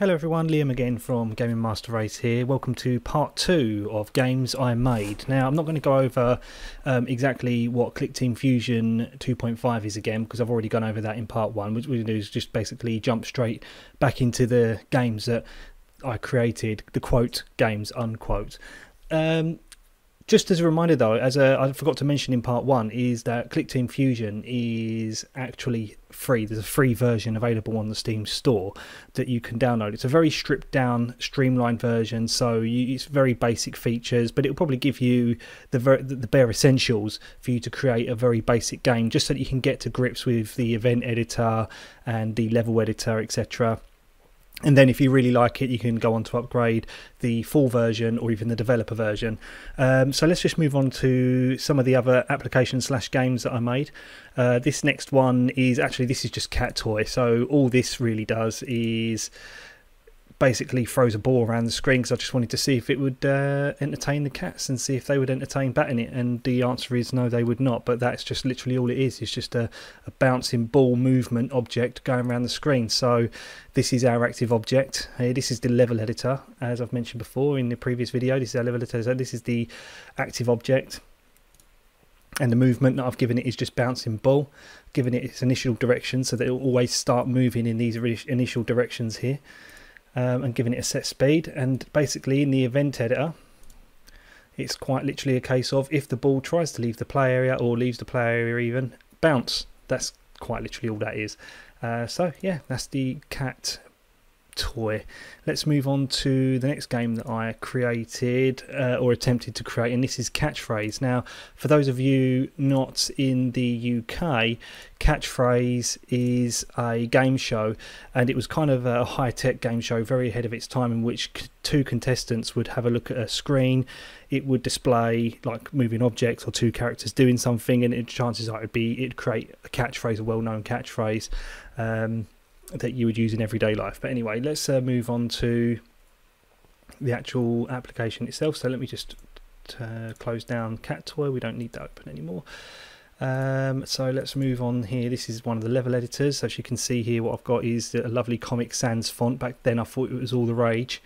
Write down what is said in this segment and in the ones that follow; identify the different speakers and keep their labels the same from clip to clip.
Speaker 1: Hello everyone, Liam again from Gaming Master Race here. Welcome to part 2 of Games I Made. Now I'm not going to go over exactly what ClickTeam Fusion 2.5 is again, because I've already gone over that in part 1. What we're going to do is just basically jump straight back into the games that I created, the quote games unquote. Just as a reminder though, I forgot to mention in part 1, is that ClickTeam Fusion is actually free. There's a free version available on the Steam store that you can download. It's a very stripped down, streamlined version, so it's very basic features, but it'll probably give you the bare essentials for you to create a very basic game, just so that you can get to grips with the event editor and the level editor, etc. And then if you really like it, you can go on to upgrade the full version or even the developer version. So let's just move on to some of the other applications / games that I made. This next one is this is just Cat Toy. So all this really does is basically throws a ball around the screen, because I just wanted to see if it would entertain the cats and see if they would entertain batting it, and the answer is no, they would not. But that's just literally all it is. It's just a bouncing ball movement object going around the screen. So this is our active object. This is the level editor, as I've mentioned before in the previous video. This is our level editor. This is the active object, and the movement that I've given it is just bouncing ball, giving it its initial direction so that it will always start moving in these initial directions here. And giving it a set speed. And basically in the event editor, it's quite literally a case of, if the ball tries to leave the play area or leaves the play area even, bounce. That's quite literally all that is. So yeah, that's the Cat Toy. Let's move on to the next game that I created or attempted to create, and this is Catchphrase. Now, for those of you not in the UK, Catchphrase is a game show, and it was kind of a high-tech game show, very ahead of its time, in which two contestants would have a look at a screen. It would display like moving objects or two characters doing something, and chances are it'd create a catchphrase, a well-known catchphrase that you would use in everyday life. But anyway, let's move on to the actual application itself. So let me just close down Cat Toy. We don't need that open anymore. So let's move on here. This is one of the level editors. So as you can see here, what I've got is a lovely Comic Sans font. Back then I thought it was all the rage,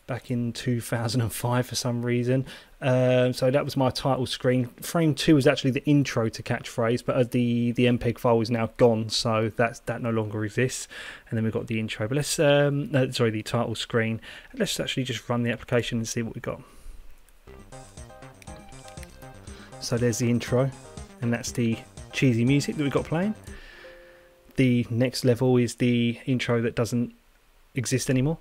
Speaker 1: back in 2005 for some reason. So that was my title screen. Frame 2 was actually the intro to Catchphrase, but the MPEG file is now gone, so that no longer exists. And then we've got the intro. But let's sorry, the title screen. Let's actually just run the application and see what we got. So there's the intro, and that's the cheesy music that we've got playing. The next level is the intro that doesn't exist anymore.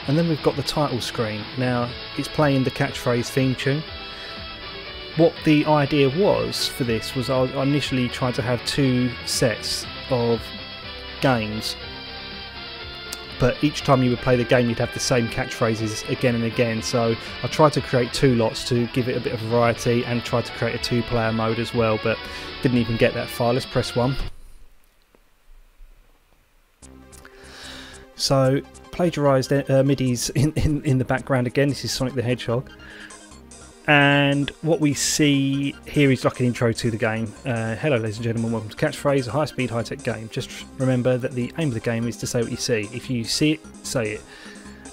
Speaker 1: And then we've got the title screen. Now it's playing the Catchphrase theme tune. What the idea was for this was, I initially tried to have 2 sets of games, but each time you would play the game you'd have the same catchphrases again and again. So I tried to create 2 lots to give it a bit of variety, and tried to create a 2-player mode as well, but didn't even get that far. Let's press 1. So plagiarised MIDIs in the background again. This is Sonic the Hedgehog, and what we see here is like an intro to the game. Hello ladies and gentlemen, welcome to Catchphrase, a high-speed, high-tech game. Just remember that the aim of the game is to say what you see. If you see it, say it.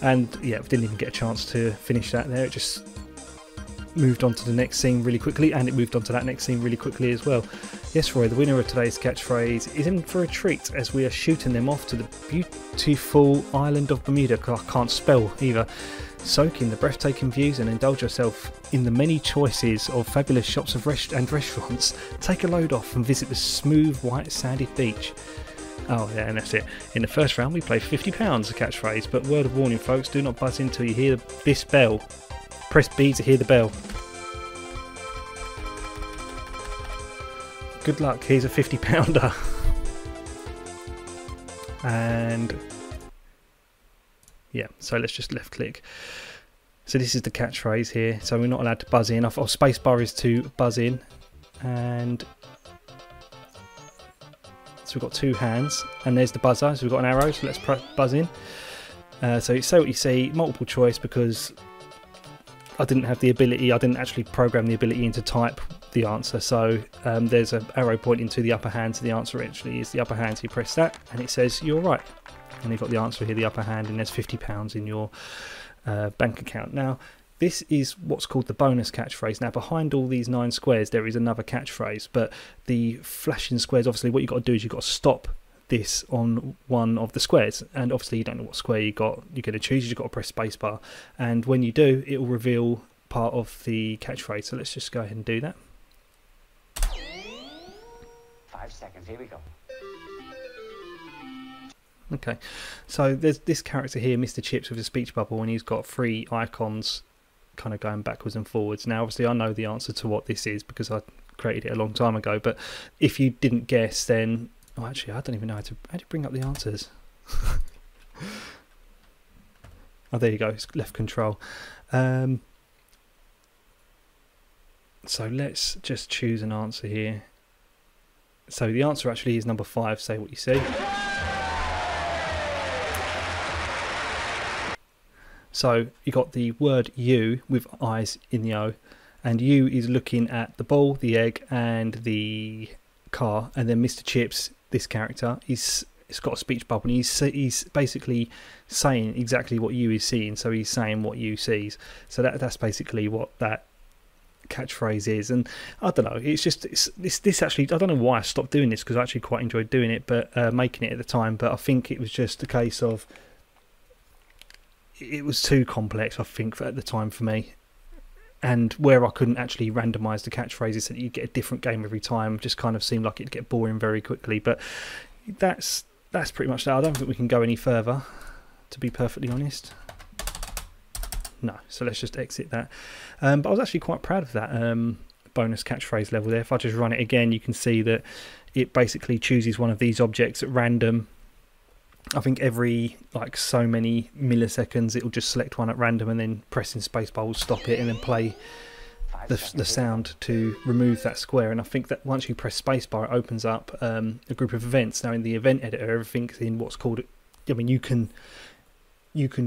Speaker 1: And yeah, we didn't even get a chance to finish that there. It just moved on to the next scene really quickly, and it moved on to that next scene really quickly as well. Yes, Roy, the winner of today's catchphrase is in for a treat, as we are shooting them off to the beautiful island of Bermuda. I can't spell either. Soak in the breathtaking views and indulge yourself in the many choices of fabulous shops and restaurants. Take a load off and visit the smooth, white, sandy beach. Oh yeah, and that's it. In the first round we play £50 a catchphrase, but word of warning folks, do not buzz in till you hear this bell. Press B to hear the bell. Good luck, here's a £50. And yeah, so let's just left click. So this is the catchphrase here, so we're not allowed to buzz in. Spacebar is to buzz in, and so we've got 2 hands, and there's the buzzer, so we've got an arrow, so let's buzz in. So say what you see, multiple choice, because I didn't have the ability, I didn't actually program the ability into type the answer, so there's an arrow pointing to the upper hand, so the answer actually is the upper hand, so you press that and it says you're right. and you've got the answer here, the upper hand, and there's £50 in your bank account. Now, this is what's called the bonus catchphrase. Now, behind all these 9 squares, there is another catchphrase, but the flashing squares, obviously, what you've got to do is you've got to stop this on one of the squares, and obviously you don't know what square you're going to choose. You've got to press spacebar, and when you do, it will reveal part of the catchphrase. So let's just go ahead and do that.
Speaker 2: 5 seconds, here we go.
Speaker 1: Okay, so there's this character here, Mr. Chips, with a speech bubble, and he's got 3 icons kind of going backwards and forwards. Now, obviously, I know the answer to what this is because I created it a long time ago, but if you didn't guess, then... Oh, actually, I don't even know how to bring up the answers. Oh, there you go, it's left control. So let's just choose an answer here. So the answer actually is number 5, say what you see. So you got the word you with eyes in the O, and you is looking at the ball, the egg, and the car, and then Mr. Chips, this character, it's got a speech bubble, and he's basically saying exactly what you is seeing. So he's saying what you sees. So that's basically what that catchphrase is. And I don't know, it's just this actually, I don't know why I stopped doing this, because I actually quite enjoyed doing it, but making it at the time. But I think it was just a case of it was too complex, I think, at the time for me. And where I couldn't actually randomise the catchphrases so that you get a different game every time, just kind of seemed like it'd get boring very quickly. But that's pretty much that. I don't think we can go any further, to be perfectly honest. No, so let's just exit that. But I was actually quite proud of that bonus catchphrase level there. If I just run it again, you can see that it basically chooses one of these objects at random. I think every like so many milliseconds it will just select one at random, and then pressing spacebar will stop it and then play the sound to remove that square. And I think that once you press spacebar, it opens up a group of events. Now in the event editor, everything's in what's called, I mean, you can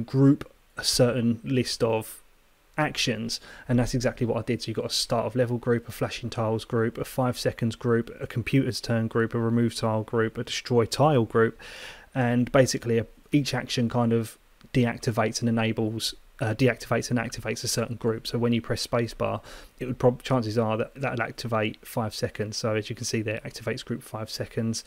Speaker 1: group a certain list of actions, and that's exactly what I did. So you've got a start of level group, a flashing tiles group, a 5 seconds group, a computer's turn group, a remove tile group, a destroy tile group. And basically each action kind of deactivates and enables, deactivates and activates a certain group. So when you press spacebar, it would chances are that that'll activate 5 seconds. So as you can see there, activates group 5 seconds.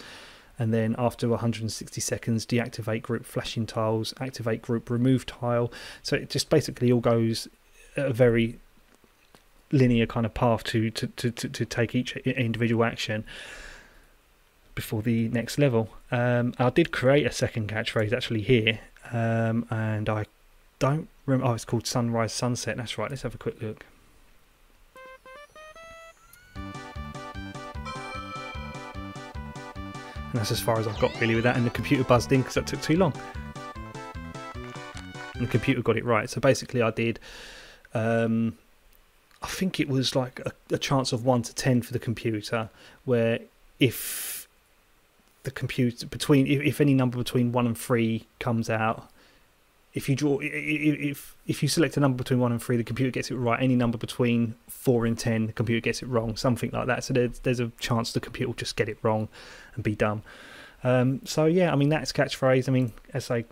Speaker 1: And then after 160 seconds, deactivate group flashing tiles, activate group remove tile. So it just basically all goes at a very linear kind of path to take each individual action before the next level. I did create a second catchphrase actually here, and I don't remember. Oh, it's called Sunrise Sunset. That's right. Let's have a quick look. And that's as far as I've got really with that, and the computer buzzed in because that took too long. And the computer got it right. So basically I did, I think it was like a chance of 1 to 10 for the computer, where if the computer if any number between 1 and 3 comes out, if you select a number between 1 and 3, the computer gets it right. Any number between 4 and 10, the computer gets it wrong, something like that. So there's a chance the computer will just get it wrong and be dumb. So yeah, I mean, that's catchphrase. I mean, as I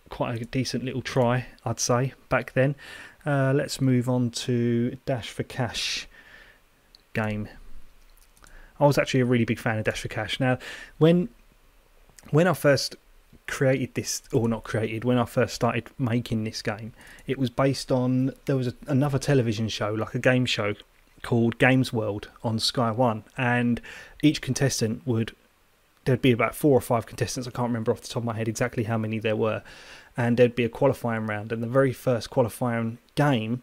Speaker 1: quite a decent little try, I'd say, back then. Let's move on to Dash for Cash game. I was actually a really big fan of Dash for Cash. Now, when I first created this, or not created, when I first started making this game, it was based on, there was another television show, like a game show called Games World on Sky One, and each contestant there'd be about 4 or 5 contestants. I can't remember off the top of my head exactly how many there were, and there'd be a qualifying round, and the very first qualifying game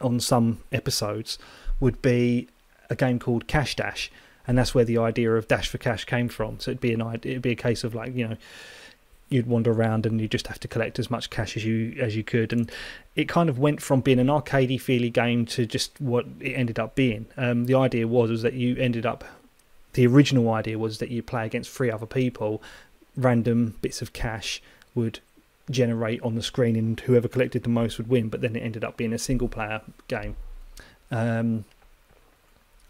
Speaker 1: on some episodes would be a game called Cash Dash. And that's where the idea of Dash for Cash came from. So it'd be a case of, like, you know, you'd wander around and you just have to collect as much cash as you could. And it kind of went from being an arcadey feely game to just what it ended up being. The idea was that the original idea was that you play against 3 other people, random bits of cash would generate on the screen, and whoever collected the most would win. But then it ended up being a single player game.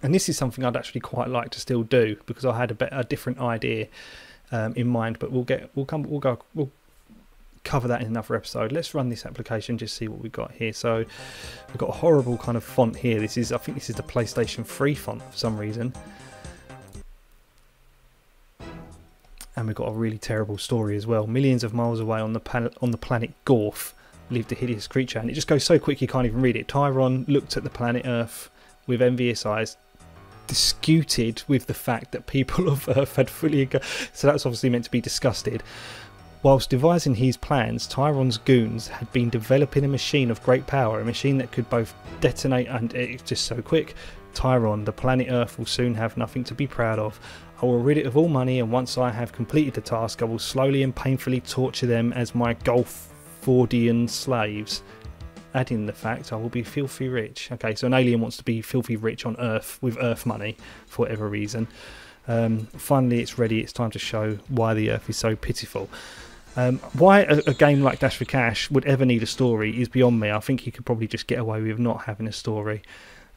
Speaker 1: And this is something I'd actually quite like to still do, because I had a different idea in mind, but we'll cover that in another episode. Let's run this application, just see what we've got here. So we've got a horrible kind of font here. I think this is the PlayStation 3 font for some reason. And we've got a really terrible story as well. Millions of miles away on the planet Gorf lived a hideous creature, and it just goes so quick you can't even read it. Tyron looked at the planet Earth with envious eyes, disputed with the fact that people of Earth had fully... So that's obviously meant to be disgusted. Whilst devising his plans, Tyron's goons had been developing a machine of great power, a machine that could both detonate and... It's just so quick. Tyron, the planet Earth will soon have nothing to be proud of. I will rid it of all money, and once I have completed the task, I will slowly and painfully torture them as my Golfordian slaves. Adding the fact I will be filthy rich. Okay, so an alien wants to be filthy rich on Earth with Earth money for whatever reason. Finally, it's ready. It's time to show why the Earth is so pitiful. Why a game like Dash for Cash would ever need a story is beyond me. I think you could probably just get away with not having a story,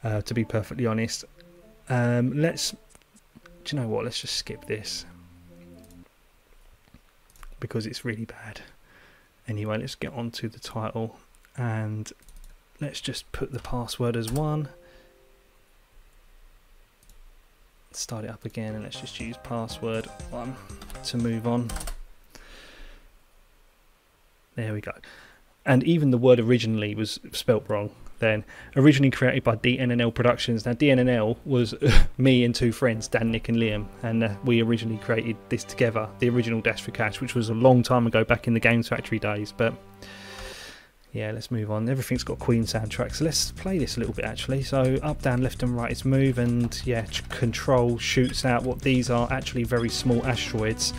Speaker 1: to be perfectly honest. Do you know what? Let's just skip this because it's really bad. Anyway, let's get on to the title, and let's just put the password as 1. Start it up again, and let's just use password 1 to move on. There we go. And even the word originally was spelt wrong then. Originally created by DNNL Productions. Now DNNL was me and 2 friends, Dan, Nick and Liam, and we originally created this together, the original Dash for Cash, which was a long time ago, back in the Games Factory days. But yeah, let's move on. Everything's got Queen soundtrack, so let's play this a little bit actually. So up, down, left and right is move, and yeah, control shoots out what these are actually very small asteroids,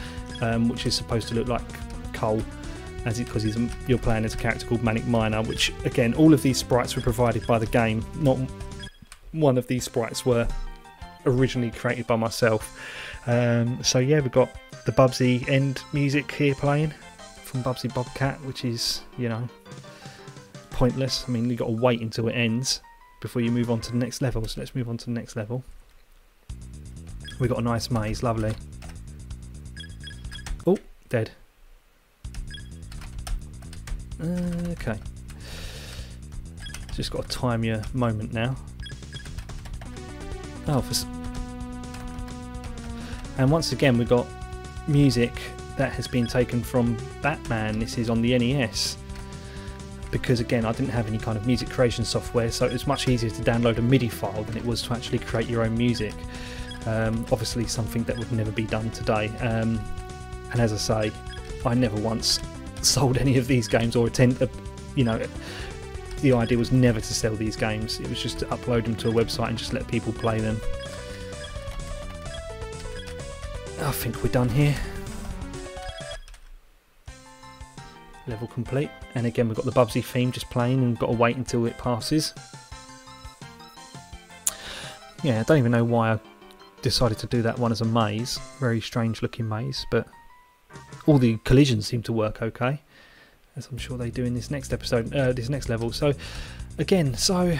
Speaker 1: which is supposed to look like coal, because you're playing as a character called Manic Miner, which again, all of these sprites were provided by the game. Not one of these sprites were originally created by myself. So yeah, we've got the Bubsy end music here playing from Bubsy Bobcat, which is, you know, pointless. I mean, you've got to wait until it ends before you move on to the next level. So let's move on to the next level. We've got a nice maze, lovely. Oh, dead. Okay, just got to time your moment now. And once again we've got music that has been taken from Batman. This is on the NES, because again I didn't have any kind of music creation software, so it was much easier to download a MIDI file than it was to actually create your own music. Obviously something that would never be done today, and as I say, I never once sold any of these games or you know, the idea was never to sell these games. It was just to upload them to a website and just let people play them. I think we're done here. Level complete, and again we've got the Bubsy theme just playing, and we've got to wait until it passes. Yeah, I don't even know why I decided to do that one as a maze. Very strange looking maze, but all the collisions seem to work okay, as I'm sure they do in this next episode, this next level. So again, so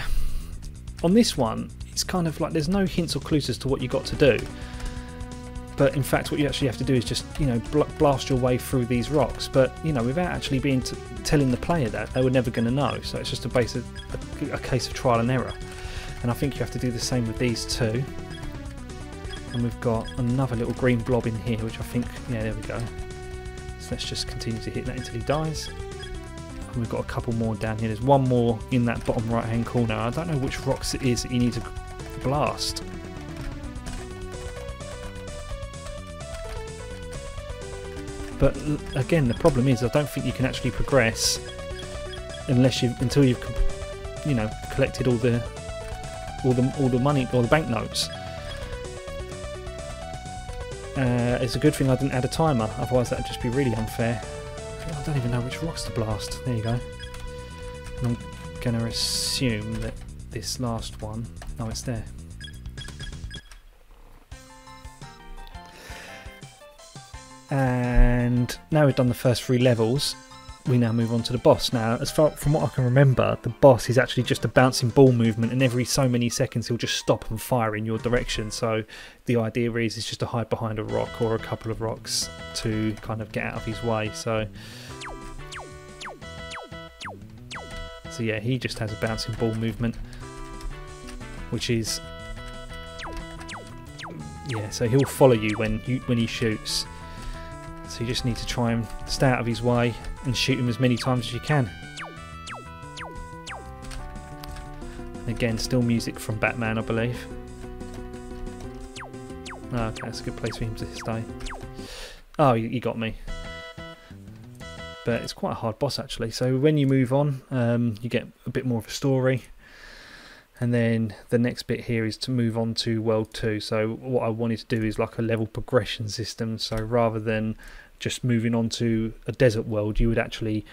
Speaker 1: on this one, it's kind of like there's no hints or clues as to what you got to do, but in fact what you actually have to do is just, you know, blast your way through these rocks, but you know, without actually being telling the player that, they were never going to know. So it's just a case of trial and error, and I think you have to do the same with these two. And we've got another little green blob in here, which I think, yeah, there we go. So let's just continue to hit that until he dies. And we've got a couple more down here. There's one more in that bottom right hand corner. I don't know which rocks it is that you need to blast. But again, the problem is I don't think you can actually progress until you've, you know, collected all the money, all the banknotes. It's a good thing I didn't add a timer, otherwise that would just be really unfair. I don't even know which rocks to blast. There you go. And I'm going to assume that this last one... Oh, it's there. And now we've done the first 3 levels, we now move on to the boss. Now, as far from what I can remember, the boss is actually just a bouncing ball movement, and every so many seconds he'll just stop and fire in your direction. So the idea is just to hide behind a rock or a couple of rocks to kind of get out of his way. So yeah, he just has a bouncing ball movement, which is, yeah, so he'll follow you when he shoots. So you just need to try and stay out of his way and shoot him as many times as you can. And again, still music from Batman, I believe. Oh, okay, that's a good place for him to stay. Oh, you got me. But it's quite a hard boss actually. So when you move on, you get a bit more of a story. And then the next bit here is to move on to World 2. So what I wanted to do is like a level progression system. So rather than just moving on to a desert world, you would actually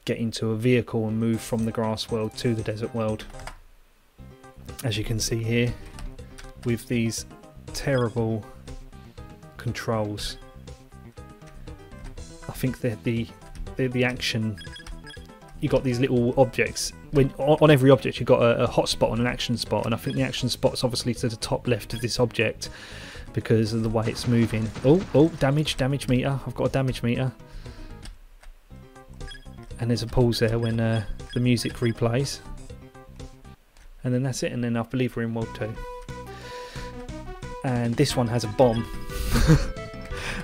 Speaker 1: get into a vehicle and move from the grass world to the desert world. As you can see here, with these terrible controls. I think that the action, you got these little objects. When on every object you've got a hot spot and an action spot, and I think the action spot's obviously to the top left of this object because of the way it's moving. Oh, damage meter. I've got a damage meter. And there's a pause there when the music replays. And then that's it, and then I believe we're in World 2. And this one has a bomb.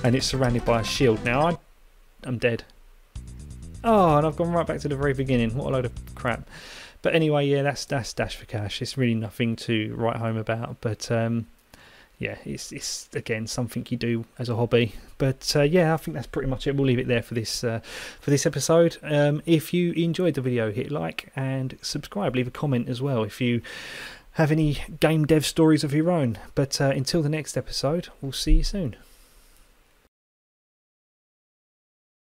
Speaker 1: And it's surrounded by a shield. Now I'm dead. Oh, and I've gone right back to the very beginning. What a load of crap. But anyway, yeah, that's Dash for Cash. It's really nothing to write home about. But yeah, it's again something you do as a hobby. But yeah, I think that's pretty much it. We'll leave it there for this episode. If you enjoyed the video, hit like and subscribe. Leave a comment as well if you have any game dev stories of your own. But until the next episode, we'll see you soon.